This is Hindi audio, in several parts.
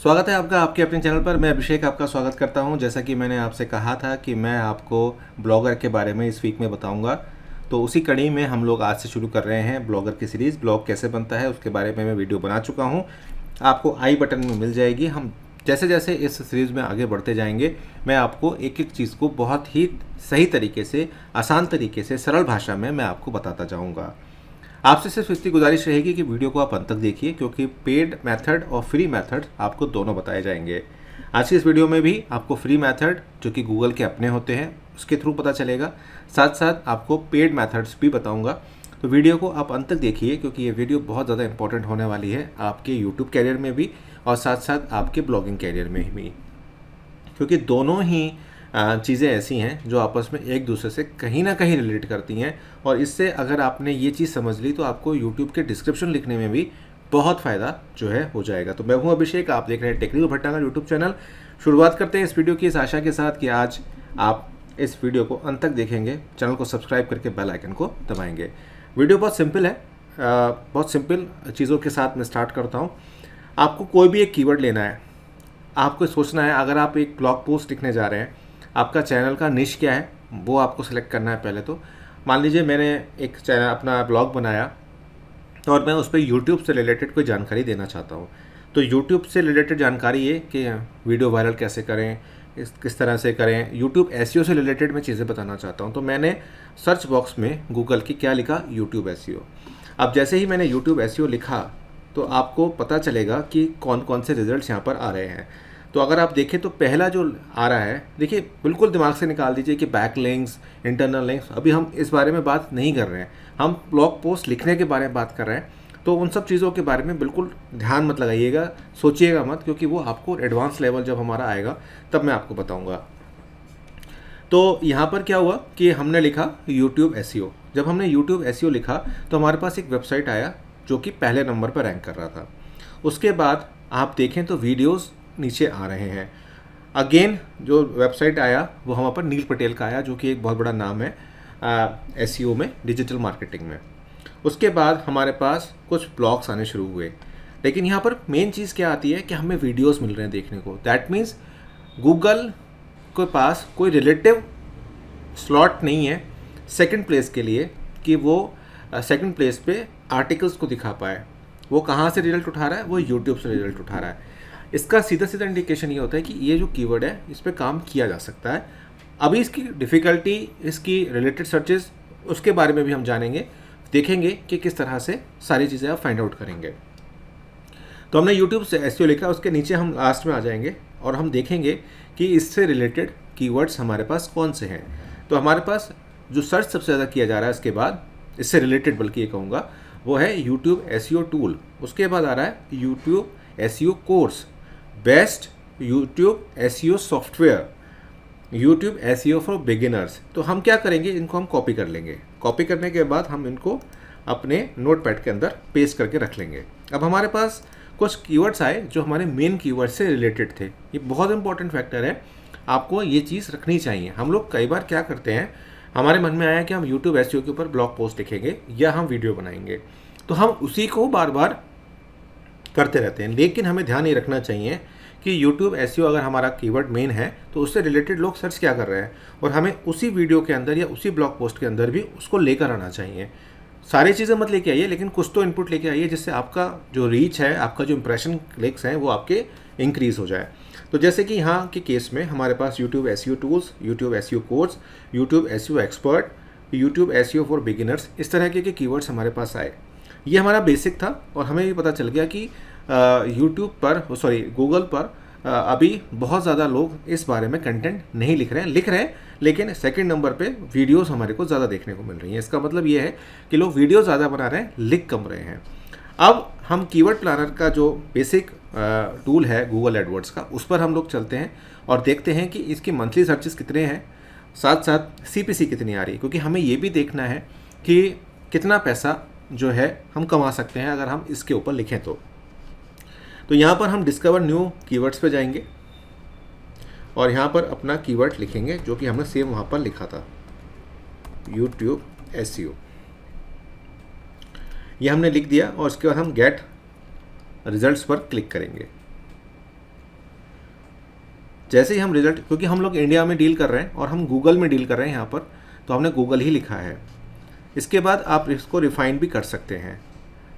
स्वागत है आपका आपके अपने चैनल पर। मैं अभिषेक आपका स्वागत करता हूं। जैसा कि मैंने आपसे कहा था कि मैं आपको ब्लॉगर के बारे में इस वीक में बताऊंगा, तो उसी कड़ी में हम लोग आज से शुरू कर रहे हैं ब्लॉगर की सीरीज़। ब्लॉग कैसे बनता है उसके बारे में मैं वीडियो बना चुका हूं, आपको आई बटन में मिल जाएगी। हम जैसे जैसे इस सीरीज़ में आगे बढ़ते जाएंगे, मैं आपको एक एक चीज़ को बहुत ही सही तरीके से, आसान तरीके से, सरल भाषा में मैं आपको बताता जाऊँगा। आपसे सिर्फ इतनी गुजारिश रहेगी कि वीडियो को आप अंत तक देखिए, क्योंकि पेड मेथड और फ्री मेथड आपको दोनों बताए जाएंगे। आज की इस वीडियो में भी आपको फ्री मेथड जो कि गूगल के अपने होते हैं उसके थ्रू पता चलेगा, साथ साथ आपको पेड मेथड्स भी बताऊंगा। तो वीडियो को आप अंत तक देखिए, क्योंकि ये वीडियो बहुत ज़्यादा इंपॉर्टेंट होने वाली है आपके यूट्यूब कैरियर में भी और साथ साथ आपके ब्लॉगिंग कैरियर में भी, क्योंकि दोनों ही चीज़ें ऐसी हैं जो आपस में एक दूसरे से कहीं ना कहीं रिलेट करती हैं। और इससे अगर आपने ये चीज़ समझ ली तो आपको यूट्यूब के डिस्क्रिप्शन लिखने में भी बहुत फ़ायदा जो है हो जाएगा। तो मैं हूं अभिषेक, आप देख रहे हैं टेक्निकल भट्टा का यूट्यूब चैनल। शुरुआत करते हैं इस वीडियो की इस आशा के साथ कि आज आप इस वीडियो को अंत तक देखेंगे, चैनल को सब्सक्राइब करके बेल आइकन को दबाएंगे। वीडियो बहुत सिंपल है, बहुत सिंपल चीज़ों के साथ मैं स्टार्ट करता हूँ। आपको कोई भी एक कीवर्ड लेना है, आपको सोचना है। अगर आप एक ब्लॉग पोस्ट लिखने जा रहे हैं, आपका चैनल का निश क्या है वो आपको सेलेक्ट करना है। पहले तो मान लीजिए मैंने एक चैनल अपना ब्लॉग बनाया और मैं उस पर यूट्यूब से रिलेटेड कोई जानकारी देना चाहता हूँ। तो यूट्यूब से रिलेटेड जानकारी ये कि वीडियो वायरल कैसे करें, किस तरह से करें, यूट्यूब एसईओ से रिलेटेड मैं चीज़ें बताना चाहता हूँ। तो मैंने सर्च बॉक्स में गूगल की क्या लिखा, यूट्यूब एसईओ। अब जैसे ही मैंने यूट्यूब एसईओ लिखा तो आपको पता चलेगा कि कौन कौन से रिजल्ट्स यहाँ पर आ रहे हैं। तो अगर आप देखें तो पहला जो आ रहा है, देखिए बिल्कुल दिमाग से निकाल दीजिए कि बैक लिंक्स, इंटरनल लिंक्स, अभी हम इस बारे में बात नहीं कर रहे हैं। हम ब्लॉग पोस्ट लिखने के बारे में बात कर रहे हैं। तो उन सब चीज़ों के बारे में बिल्कुल ध्यान मत लगाइएगा, सोचिएगा मत, क्योंकि वो आपको एडवांस लेवल जब हमारा आएगा तब मैं आपको बताऊँगा। तो यहाँ पर क्या हुआ कि हमने लिखा यूट्यूब एसईओ। जब हमने यूट्यूब एसईओ लिखा तो हमारे पास एक वेबसाइट आया जो कि पहले नंबर पर रैंक कर रहा था। उसके बाद आप देखें तो वीडियोस नीचे आ रहे हैं। अगेन जो वेबसाइट आया वो हम पर नील पटेल का आया, जो कि एक बहुत बड़ा नाम है एसईओ में, डिजिटल मार्केटिंग में। उसके बाद हमारे पास कुछ ब्लॉग्स आने शुरू हुए। लेकिन यहाँ पर मेन चीज़ क्या आती है कि हमें वीडियोस मिल रहे हैं देखने को। दैट मीन्स गूगल के पास कोई रिलेटिव स्लॉट नहीं है सेकंड प्लेस के लिए कि वो सेकंड प्लेस पे आर्टिकल्स को दिखा पाए। वो कहाँ से रिजल्ट उठा रहा है, वो यूट्यूब से रिजल्ट उठा रहा है। इसका सीधा सीधा इंडिकेशन ये होता है कि ये जो कीवर्ड है इस पर काम किया जा सकता है। अभी इसकी डिफ़िकल्टी, इसकी रिलेटेड सर्चेस, उसके बारे में भी हम जानेंगे, देखेंगे कि किस तरह से सारी चीज़ें आप फाइंड आउट करेंगे। तो हमने यूट्यूब से एसईओ लिखा, उसके नीचे हम लास्ट में आ जाएंगे और हम देखेंगे कि इससे रिलेटेड कीवर्ड्स हमारे पास कौन से हैं। तो हमारे पास जो सर्च सबसे ज़्यादा किया जा रहा है इसके बाद, इससे रिलेटेड बल्कि ये कहूँगा, वो है यूट्यूब एसईओ टूल। उसके बाद आ रहा है YouTube SEO course, best YouTube SEO software, YouTube SEO for beginners. तो हम क्या करेंगे, इनको हम कॉपी कर लेंगे। कॉपी करने के बाद हम इनको अपने नोटपैड के अंदर पेस्ट करके रख लेंगे। अब हमारे पास कुछ कीवर्ड्स आए जो हमारे मेन कीवर्ड से रिलेटेड थे। ये बहुत इंपॉर्टेंट फैक्टर है, आपको ये चीज़ रखनी चाहिए। हम लोग कई बार क्या करते हैं, हमारे मन में आया कि हम यूट्यूब एसईओ के ऊपर ब्लॉग पोस्ट लिखेंगे या हम वीडियो बनाएंगे, तो हम उसी को बार बार करते रहते हैं। लेकिन हमें ध्यान ये रखना चाहिए कि यूट्यूब एसईओ अगर हमारा कीवर्ड मेन है तो उससे रिलेटेड लोग सर्च क्या कर रहे हैं, और हमें उसी वीडियो के अंदर या उसी ब्लॉग पोस्ट के अंदर भी उसको लेकर आना चाहिए। सारी चीज़ें मत लेके आइए, लेकिन कुछ तो इनपुट लेके आइए जिससे आपका जो रीच है, आपका जो इंप्रेशन क्लिक्स हैं, वो आपके इंक्रीज हो जाए। तो जैसे कि यहाँ के केस में हमारे पास YouTube SEO tools, YouTube SEO course, YouTube SEO expert, YouTube SEO for beginners, इस तरह के कीवर्ड्स हमारे पास आए। ये हमारा बेसिक था और हमें ये पता चल गया कि यूट्यूब पर, सॉरी गूगल पर अभी बहुत ज़्यादा लोग इस बारे में कंटेंट नहीं लिख रहे हैं, लेकिन सेकंड नंबर पे वीडियोस हमारे को ज़्यादा देखने को मिल रही हैं। इसका मतलब ये है कि लोग वीडियो ज़्यादा बना रहे हैं, लिख कम रहे हैं। अब हम कीवर्ड प्लानर का जो बेसिक टूल है गूगल एडवर्ड्स का, उस पर हम लोग चलते हैं और देखते हैं कि इसकी मंथली सर्चेस कितने हैं, साथ साथ सीपीसी कितनी आ रही है, क्योंकि हमें ये भी देखना है कि कितना पैसा जो है हम कमा सकते हैं अगर हम इसके ऊपर लिखें। तो यहाँ पर हम डिस्कवर न्यू कीवर्ड्स पे जाएंगे और यहाँ पर अपना कीवर्ड लिखेंगे जो कि हमने सेम वहाँ पर लिखा था, यूट्यूब एसईओ। ये हमने लिख दिया और उसके बाद हम गेट रिजल्ट्स पर क्लिक करेंगे। जैसे ही हम रिजल्ट, क्योंकि हम लोग इंडिया में डील कर रहे हैं और हम गूगल में डील कर रहे हैं यहाँ पर, तो हमने गूगल ही लिखा है। इसके बाद आप इसको रिफ़ाइन भी कर सकते हैं।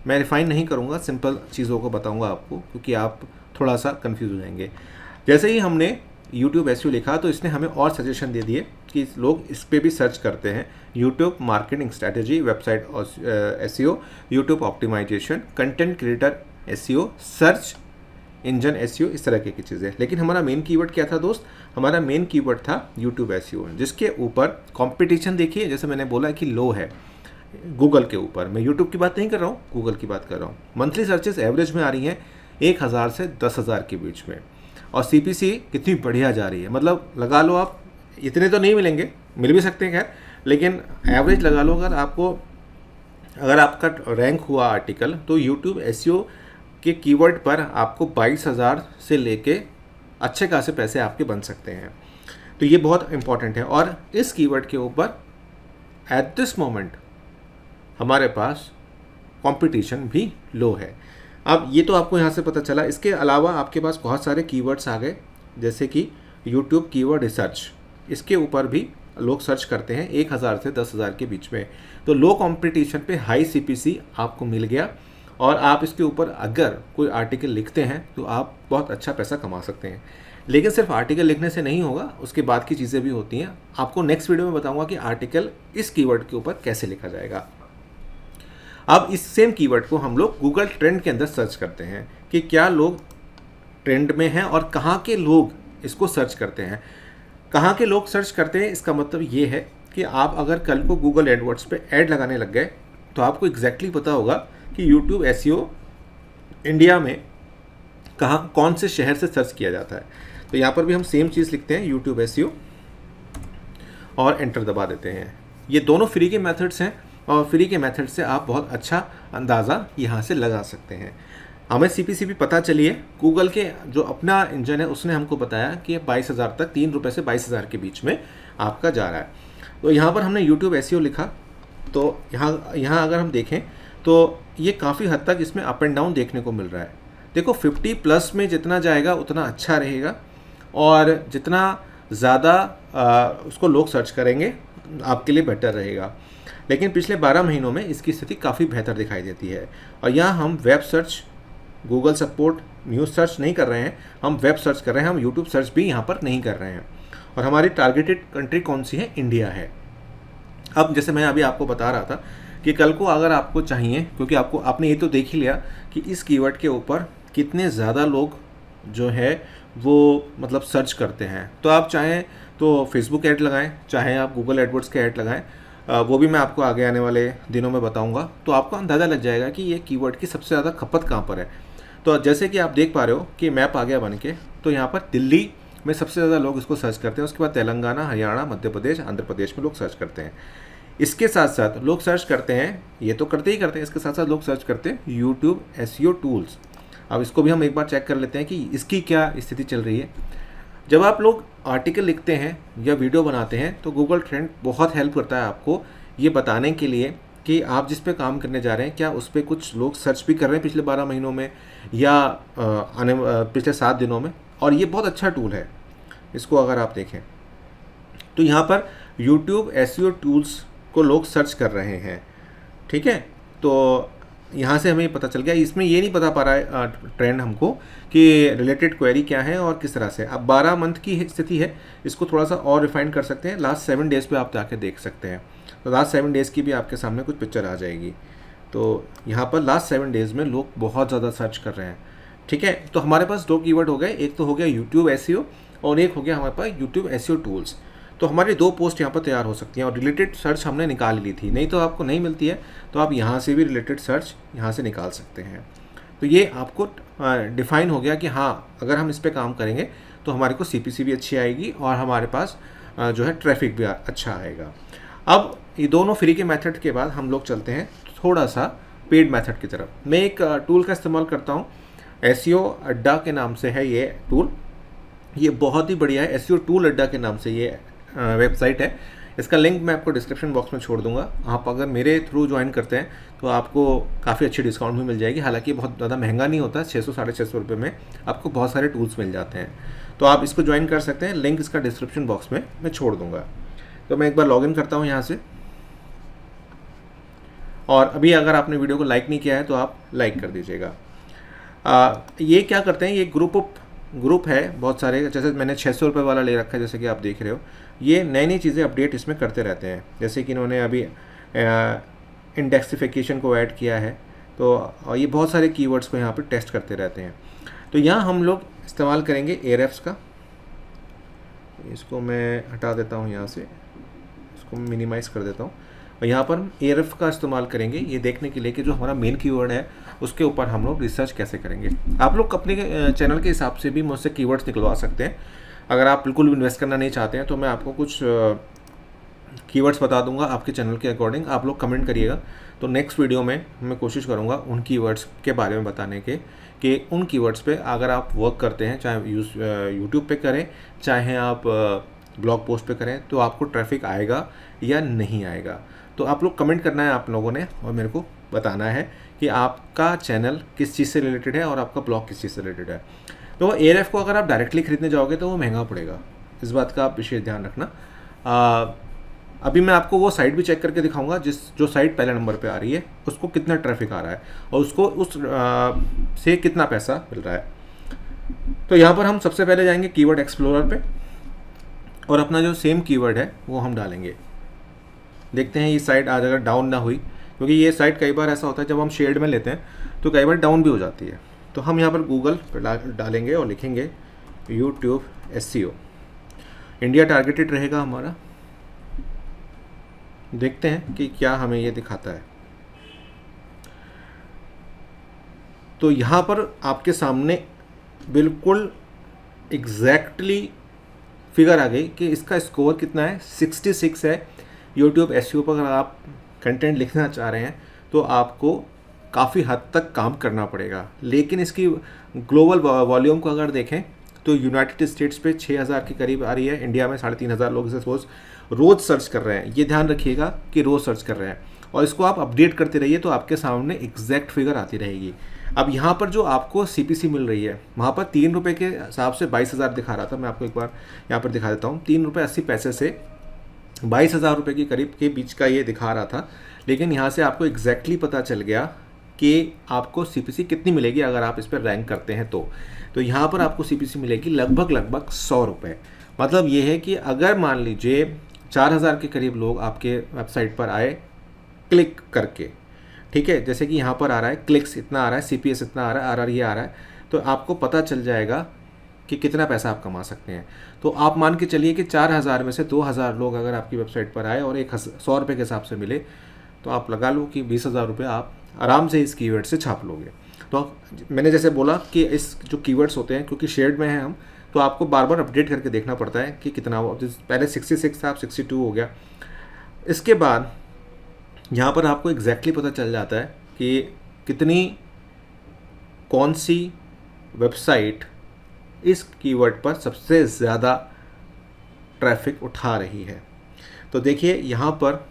मैं रिफ़ाइन नहीं करूँगा, सिंपल चीज़ों को बताऊँगा आपको, क्योंकि आप थोड़ा सा कंफ्यूज हो जाएंगे। जैसे ही हमने YouTube SEO लिखा तो इसने हमें और सजेशन दे दिए कि लोग इस पर भी सर्च करते हैं। YouTube marketing strategy, website SEO, YouTube optimization, content creator SEO, search engine SEO, इस तरह की चीज़ें। लेकिन हमारा मेन कीवर्ड क्या था दोस्त? हमारा मेन कीवर्ड था YouTube SEO, जिसके ऊपर कंपटीशन देखिए, जैसे मैंने बोला कि लो है गूगल के ऊपर। मैं YouTube की बात नहीं कर रहा हूँ, गूगल की बात कर रहा हूँ। मंथली सर्चेस एवरेज में आ रही हैं 1000 से 10,000 के बीच में, और CPC कितनी बढ़िया जा रही है। मतलब लगा लो आप, इतने तो नहीं मिलेंगे, मिल भी सकते हैं खैर, लेकिन एवरेज लगा लो। अगर आपका रैंक हुआ आर्टिकल, तो YouTube SEO के कीवर्ड पर आपको 22,000 से लेके अच्छे खासे पैसे आपके बन सकते हैं। तो ये बहुत इंपॉर्टेंट है। और इस कीवर्ड के ऊपर एट दिस मोमेंट हमारे पास कंपटीशन भी लो है। अब ये तो आपको यहाँ से पता चला। इसके अलावा आपके पास बहुत सारे कीवर्ड्स आ गए, जैसे कि YouTube कीवर्ड रिसर्च, इसके ऊपर भी लोग सर्च करते हैं 1000 से 10,000 के बीच में। तो लो कंपटीशन पे हाई CPC आपको मिल गया, और आप इसके ऊपर अगर कोई आर्टिकल लिखते हैं तो आप बहुत अच्छा पैसा कमा सकते हैं। लेकिन सिर्फ आर्टिकल लिखने से नहीं होगा, उसके बाद की चीज़ें भी होती हैं। आपको नेक्स्ट वीडियो में बताऊंगा कि आर्टिकल इस कीवर्ड के ऊपर कैसे लिखा जाएगा। अब इस सेम कीवर्ड को हम लोग गूगल ट्रेंड के अंदर सर्च करते हैं कि क्या लोग ट्रेंड में हैं और कहाँ के लोग इसको सर्च करते हैं। कहाँ के लोग सर्च करते हैं, इसका मतलब ये है कि आप अगर कल को गूगल एडवर्ड्स पे ऐड लगाने लग गए तो आपको एग्जैक्टली पता होगा कि YouTube SEO इंडिया में कौन से शहर से सर्च किया जाता है। तो यहाँ पर भी हम सेम चीज़ लिखते हैं YouTube SEO और एंटर दबा देते हैं। ये दोनों फ्री के मेथड्स हैं, और फ्री के मेथड से आप बहुत अच्छा अंदाज़ा यहाँ से लगा सकते हैं। हमें CPC भी पता चली है। गूगल के जो अपना इंजन है उसने हमको बताया कि 22,000 तक, 3 रुपये से 22,000 के बीच में आपका जा रहा है। तो यहाँ पर हमने YouTube SEO लिखा, तो यहाँ अगर हम देखें तो ये काफ़ी हद तक इसमें अप एंड डाउन देखने को मिल रहा है। देखो 50+ में जितना जाएगा उतना अच्छा रहेगा, और जितना ज़्यादा उसको लोग सर्च करेंगे आपके लिए बेटर रहेगा। लेकिन पिछले 12 महीनों में इसकी स्थिति काफ़ी बेहतर दिखाई देती है। और यहाँ हम web search, Google support, news search नहीं कर रहे हैं, हम वेब सर्च कर रहे हैं, हम यूट्यूब सर्च भी यहाँ पर नहीं कर रहे हैं। और हमारी टारगेटेड कंट्री कौन सी है? इंडिया है। अब जैसे मैं अभी आपको बता रहा था कि कल को अगर आपको चाहिए, क्योंकि आपने ये तो देख ही लिया कि इस कीवर्ड के ऊपर कितने ज़्यादा लोग जो है वो मतलब सर्च करते हैं, तो आप चाहें तो फेसबुक ऐड लगाएं, चाहे आप गूगल एडवर्ड्स के ऐड लगाएं, वो भी मैं आपको आगे आने वाले दिनों में बताऊंगा। तो आपको अंदाज़ा लग जाएगा कि ये कीवर्ड की सबसे ज़्यादा खपत कहाँ पर है। तो जैसे कि आप देख पा रहे हो कि मैप आ गया बन के, तो यहाँ पर दिल्ली में सबसे ज़्यादा लोग इसको सर्च करते हैं। उसके बाद तेलंगाना, हरियाणा, मध्य प्रदेश, आंध्र प्रदेश में लोग सर्च करते हैं। इसके साथ साथ लोग सर्च करते हैं, ये तो करते ही करते हैं, इसके साथ साथ लोग सर्च करते हैं YouTube SEO टूल्स। अब इसको भी हम एक बार चेक कर लेते हैं कि इसकी क्या स्थिति चल रही है। जब आप लोग आर्टिकल लिखते हैं या वीडियो बनाते हैं तो गूगल ट्रेंड बहुत हेल्प करता है आपको ये बताने के लिए कि आप जिस पे काम करने जा रहे हैं क्या उस पर कुछ लोग सर्च भी कर रहे हैं पिछले 12 महीनों में या पिछले 7 दिनों में। और ये बहुत अच्छा टूल है। इसको अगर आप देखें तो यहाँ पर YouTube SEO टूल्स को लोग सर्च कर रहे हैं, ठीक है। तो यहाँ से हमें पता चल गया। इसमें ये नहीं पता पा रहा है ट्रेंड हमको कि रिलेटेड क्वेरी क्या है और किस तरह से। अब 12 मंथ की स्थिति है, इसको थोड़ा सा और रिफाइन कर सकते हैं। लास्ट 7 डेज़ पे आप जाके देख सकते हैं, तो लास्ट 7 डेज़ की भी आपके सामने कुछ पिक्चर आ जाएगी। तो यहाँ पर लास्ट 7 डेज़ में लोग बहुत ज़्यादा सर्च कर रहे हैं, ठीक है। तो हमारे पास 2 कीवर्ड हो गए, एक तो हो गया YouTube SEO और एक हो गया हमारे पास YouTube SEO टूल्स। तो हमारी 2 पोस्ट यहाँ पर तैयार हो सकती हैं। और रिलेटेड सर्च हमने निकाल ली थी, नहीं तो आपको नहीं मिलती है तो आप यहाँ से भी रिलेटेड सर्च यहाँ से निकाल सकते हैं। तो ये आपको डिफ़ाइन हो गया कि हाँ, अगर हम इस पर काम करेंगे तो हमारे को CPC भी अच्छी आएगी और हमारे पास जो है ट्रैफिक भी अच्छा आएगा। अब ये दोनों फ्री के मेथड के बाद हम लोग चलते हैं थोड़ा सा पेड मेथड की तरफ। मैं एक टूल का इस्तेमाल करता हूँ, SEO अड्डा के नाम से है ये टूल। ये बहुत ही बढ़िया है, SEO टूल अड्डा के नाम से ये वेबसाइट है। इसका लिंक मैं आपको डिस्क्रिप्शन बॉक्स में छोड़ दूंगा। आप अगर मेरे थ्रू ज्वाइन करते हैं तो आपको काफ़ी अच्छी डिस्काउंट भी मिल जाएगी। हालांकि बहुत ज़्यादा महंगा नहीं होता, 600 650 रुपये में आपको बहुत सारे टूल्स मिल जाते हैं। तो आप इसको ज्वाइन कर सकते हैं, लिंक इसका डिस्क्रिप्शन बॉक्स में मैं छोड़ दूँगा। तो मैं एक बार लॉगिन करता हूँ यहाँ से। और अभी अगर आपने वीडियो को लाइक नहीं किया है तो आप लाइक कर दीजिएगा। ये क्या करते हैं, ये ग्रुप है बहुत सारे, जैसे मैंने 600 रुपये वाला ले रखा है, जैसे कि आप देख रहे हो। ये नई नई चीज़ें अपडेट इसमें करते रहते हैं, जैसे कि इन्होंने अभी इंडेक्सिफिकेशन को ऐड किया है। तो ये बहुत सारे कीवर्ड्स को यहाँ पर टेस्ट करते रहते हैं। तो यहाँ हम लोग इस्तेमाल करेंगे एयरएफ्स का। इसको मैं हटा देता हूँ यहाँ से, इसको मिनिमाइज़ कर देता हूँ। और यहाँ पर एयरएफ का इस्तेमाल करेंगे ये देखने के लिए कि जो हमारा मेन कीवर्ड है उसके ऊपर हम लोग रिसर्च कैसे करेंगे। आप लोग अपने चैनल के हिसाब से भी मुझसे कीवर्ड्स निकलवा सकते हैं। अगर आप बिल्कुल भी इन्वेस्ट करना नहीं चाहते हैं तो मैं आपको कुछ कीवर्ड्स बता दूंगा आपके चैनल के अकॉर्डिंग। आप लोग कमेंट करिएगा, तो नेक्स्ट वीडियो में मैं कोशिश करूँगा उन कीवर्ड्स के बारे में बताने के, कि उन कीवर्ड्स पे अगर आप वर्क करते हैं, चाहे यूट्यूब पे करें चाहे आप ब्लॉग पोस्ट पे करें, तो आपको ट्रैफिक आएगा या नहीं आएगा। तो आप लोग कमेंट करना है आप लोगों ने, और मेरे को बताना है कि आपका चैनल किस चीज़ से रिलेटेड है और आपका ब्लॉग किस चीज़ से रिलेटेड है। तो एयरएफ को अगर आप डायरेक्टली खरीदने जाओगे तो वो महंगा पड़ेगा, इस बात का आप विशेष ध्यान रखना। अभी मैं आपको वो साइट भी चेक करके दिखाऊंगा जो साइट पहले नंबर पे आ रही है उसको कितना ट्रैफिक आ रहा है और उसको से कितना पैसा मिल रहा है। तो यहाँ पर हम सबसे पहले जाएंगे कीवर्ड एक्सप्लोरर पे और अपना जो सेम कीवर्ड है वो हम डालेंगे। देखते हैं ये साइट आज अगर डाउन ना हुई, क्योंकि ये साइट कई बार ऐसा होता है जब हम शेड में लेते हैं तो कई बार डाउन भी हो जाती है। तो हम यहाँ पर गूगल पर डालेंगे और लिखेंगे यूट्यूब SEO। इंडिया टारगेटेड रहेगा हमारा। देखते हैं कि क्या हमें ये दिखाता है। तो यहाँ पर आपके सामने बिल्कुल एग्जैक्टली फिगर आ गई कि इसका स्कोर कितना है, 66 है। यूट्यूब SEO पर अगर आप कंटेंट लिखना चाह रहे हैं तो आपको काफ़ी हद तक काम करना पड़ेगा। लेकिन इसकी ग्लोबल वॉल्यूम को अगर देखें तो यूनाइटेड स्टेट्स पे 6000 के करीब आ रही है, इंडिया में 3500 लोग इसे रोज़ सर्च कर रहे हैं। ये ध्यान रखिएगा कि रोज़ सर्च कर रहे हैं, और इसको आप अपडेट करते रहिए तो आपके सामने एग्जैक्ट फिगर आती रहेगी। अब यहाँ पर जो आपको CPC मिल रही है वहाँ पर 3 रुपये के हिसाब से 22,000 दिखा रहा था। मैं आपको एक बार यहाँ पर दिखा देता हूँ। 3 रुपये 80 पैसे से 22,000 रुपये के करीब के बीच का ये दिखा रहा था। लेकिन यहाँ से आपको एग्जैक्टली पता चल गया कि आपको CPC कितनी मिलेगी अगर आप इस पर रैंक करते हैं तो यहाँ पर आपको CPC मिलेगी लगभग 100 रुपये। मतलब ये है कि अगर मान लीजिए 4000 के करीब लोग आपके वेबसाइट पर आए क्लिक करके, ठीक है, जैसे कि यहाँ पर आ रहा है क्लिक्स इतना आ रहा है, CPS इतना आ रहा है, RR ये आ रहा है, तो आपको पता चल जाएगा कि कितना पैसा आप कमा सकते हैं। तो आप मान के चलिए कि 4000 में से 2000 लोग अगर आपकी वेबसाइट पर आए और 100 रुपये के हिसाब से मिले, तो आप लगा लो कि 20,000 रुपये आप आराम से इस कीवर्ड से छाप लोगे। तो मैंने जैसे बोला कि इस जो कीवर्ड्स होते हैं, क्योंकि शेड में हैं हम, तो आपको बार बार अपडेट करके देखना पड़ता है कि कितना हुआ। पहले 66 था, अब 62 हो गया। इसके बाद यहाँ पर आपको एग्जैक्टली पता चल जाता है कि कितनी कौन सी वेबसाइट इस कीवर्ड पर सबसे ज़्यादा ट्रैफिक उठा रही है। तो देखिए यहाँ पर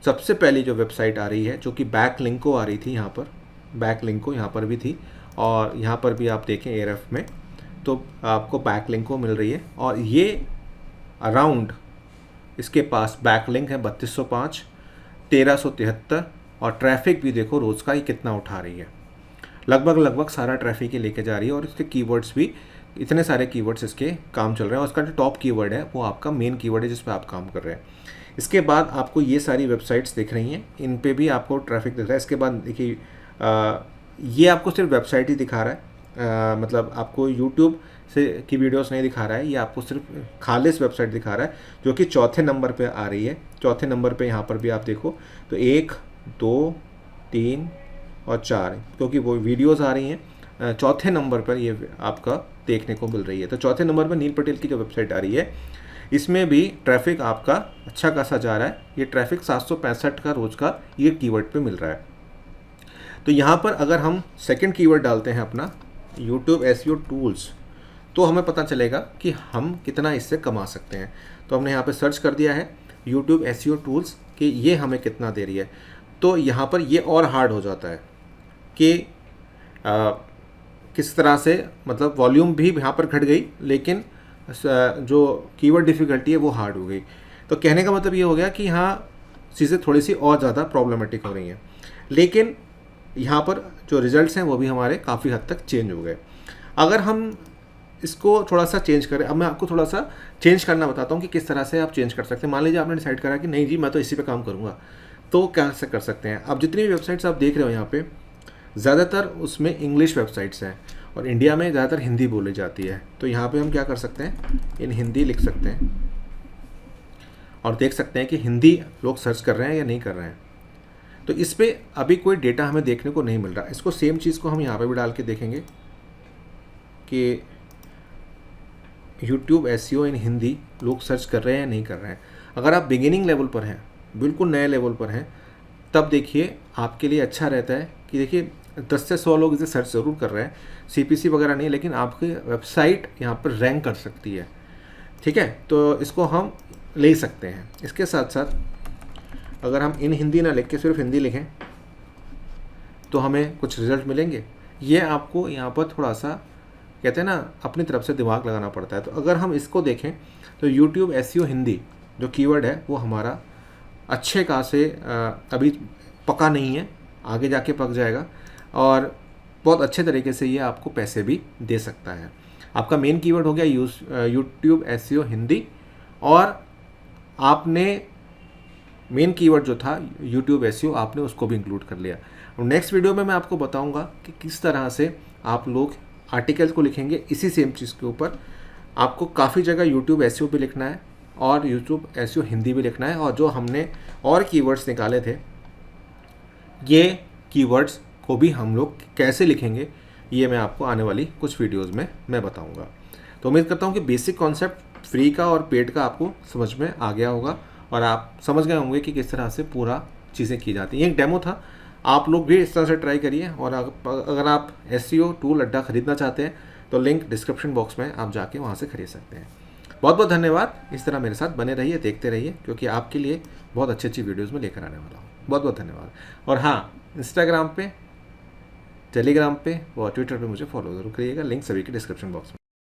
सबसे पहली जो वेबसाइट आ रही है, जो कि बैकलिंको आ रही थी, यहाँ पर बैकलिंको यहाँ पर भी थी, और यहाँ पर भी आप देखें एयरएफ में तो आपको बैकलिंको मिल रही है। और ये अराउंड इसके पास बैकलिंक है 3205, 1373, और ट्रैफिक भी देखो रोज़ का ही कितना उठा रही है। लगभग सारा ट्रैफिक ही लेके जा रही है। और इसके कीवर्ड्स भी इतने सारे कीवर्ड्स इसके काम चल रहे हैं, और उसका जो टॉप कीवर्ड है वो आपका मेन कीवर्ड है जिस पर आप काम कर रहे हैं। इसके बाद आपको ये सारी वेबसाइट्स दिख रही हैं, इन पे भी आपको ट्रैफिक दिख रहा है। इसके बाद देखिए ये आपको सिर्फ वेबसाइट ही दिखा रहा है, मतलब आपको यूट्यूब से की वीडियोस नहीं दिखा रहा है, ये आपको सिर्फ खालिस वेबसाइट दिखा रहा है, जो कि चौथे नंबर पे आ रही है। चौथे नंबर पे यहाँ पर भी आप देखो तो 1, 2, 3 और 4, क्योंकि वो वीडियोस आ रही हैं। चौथे नंबर पर ये आपका देखने को मिल रही है। तो चौथे नंबर पर नील पटेल की जो वेबसाइट आ रही है, इसमें भी ट्रैफिक आपका अच्छा खासा जा रहा है। ये ट्रैफिक 765 का रोज़ का ये कीवर्ड पे मिल रहा है। तो यहाँ पर अगर हम सेकंड कीवर्ड डालते हैं अपना यूट्यूब SEO टूल्स, तो हमें पता चलेगा कि हम कितना इससे कमा सकते हैं। तो हमने यहाँ पे सर्च कर दिया है, यूट्यूब एसईओ टूल्स कि ये हमें कितना दे रही है। तो यहाँ पर ये और हार्ड हो जाता है कि किस तरह से, मतलब वॉल्यूम भी यहाँ पर घट गई, लेकिन जो कीवर्ड डिफ़िकल्टी है वो हार्ड हो गई। तो कहने का मतलब ये हो गया कि यहाँ चीज़ें थोड़ी सी और ज़्यादा प्रॉब्लमेटिक हो रही हैं, लेकिन यहाँ पर जो रिजल्ट्स हैं वो भी हमारे काफ़ी हद तक चेंज हो गए। अगर हम इसको थोड़ा सा चेंज करें, अब मैं आपको थोड़ा सा चेंज करना बताता हूँ कि किस तरह से आप चेंज कर सकते हैं। मान लीजिए आपने डिसाइड करा कि नहीं जी मैं तो इसी पे काम करूँगा, तो कैसे कर सकते हैं। अब जितनी भी वेबसाइट्स आप देख रहे हो यहाँ पे, ज़्यादातर उसमें इंग्लिश वेबसाइट्स हैं और इंडिया में ज़्यादातर हिंदी बोली जाती है। तो यहाँ पे हम क्या कर सकते हैं, इन हिंदी लिख सकते हैं और देख सकते हैं कि हिंदी लोग सर्च कर रहे हैं या नहीं कर रहे हैं। तो इस पर अभी कोई डेटा हमें देखने को नहीं मिल रहा। इसको सेम चीज़ को हम यहाँ पे भी डाल के देखेंगे कि यूट्यूब एसईओ इन हिंदी लोग सर्च कर रहे हैं या नहीं कर रहे हैं। अगर आप बिगिनिंग लेवल पर हैं, बिल्कुल नए लेवल पर हैं, तब देखिए आपके लिए अच्छा रहता है कि देखिए 10 से 100 लोग इसे सर्च ज़रूर कर रहे हैं, सीपीसी वगैरह नहीं, लेकिन आपकी वेबसाइट यहाँ पर रैंक कर सकती है। ठीक है, तो इसको हम ले सकते हैं। इसके साथ साथ अगर हम इन हिंदी ना लिख के सिर्फ हिंदी लिखें तो हमें कुछ रिजल्ट मिलेंगे। ये आपको यहाँ पर थोड़ा सा कहते हैं ना अपनी तरफ से दिमाग लगाना पड़ता है। तो अगर हम इसको देखें तो यूट्यूब एसईओ हिंदी जो कीवर्ड है वो हमारा अच्छे खासे अभी पका नहीं है, आगे जाके पक जाएगा और बहुत अच्छे तरीके से ये आपको पैसे भी दे सकता है। आपका मेन कीवर्ड हो गया यूट्यूब एसईओ हिंदी, और आपने मेन कीवर्ड जो था यूट्यूब एसईओ आपने उसको भी इंक्लूड कर लिया। और नेक्स्ट वीडियो में मैं आपको बताऊंगा कि किस तरह से आप लोग आर्टिकल को लिखेंगे इसी सेम चीज़ के ऊपर। आपको काफ़ी जगह यूट्यूब एसईओ भी लिखना है और यूट्यूब एसईओ हिंदी भी लिखना है, और जो हमने और कीवर्ड्स निकाले थे ये कीवर्ड्स को भी हम लोग कैसे लिखेंगे ये मैं आपको आने वाली कुछ वीडियोस में मैं बताऊंगा। तो उम्मीद करता हूँ कि बेसिक कॉन्सेप्ट फ्री का और पेड का आपको समझ में आ गया होगा और आप समझ गए होंगे कि किस तरह से पूरा चीज़ें की जाती हैं। ये एक डेमो था, आप लोग भी इस तरह से ट्राई करिए। और अगर आप एसईओ टूल अड्डा खरीदना चाहते हैं तो लिंक डिस्क्रिप्शन बॉक्स में आप जाके वहाँ से खरीद सकते हैं। बहुत बहुत धन्यवाद। इस तरह मेरे साथ बने रहिए, देखते रहिए, क्योंकि आपके लिए बहुत अच्छी अच्छी वीडियोज़ में लेकर आने वाला हूँ। बहुत बहुत धन्यवाद। और हाँ, इंस्टाग्राम पे, टेलीग्राम पे और ट्विटर पे मुझे फॉलो ज़रूर करिएगा। लिंक सभी के डिस्क्रिप्शन बॉक्स में।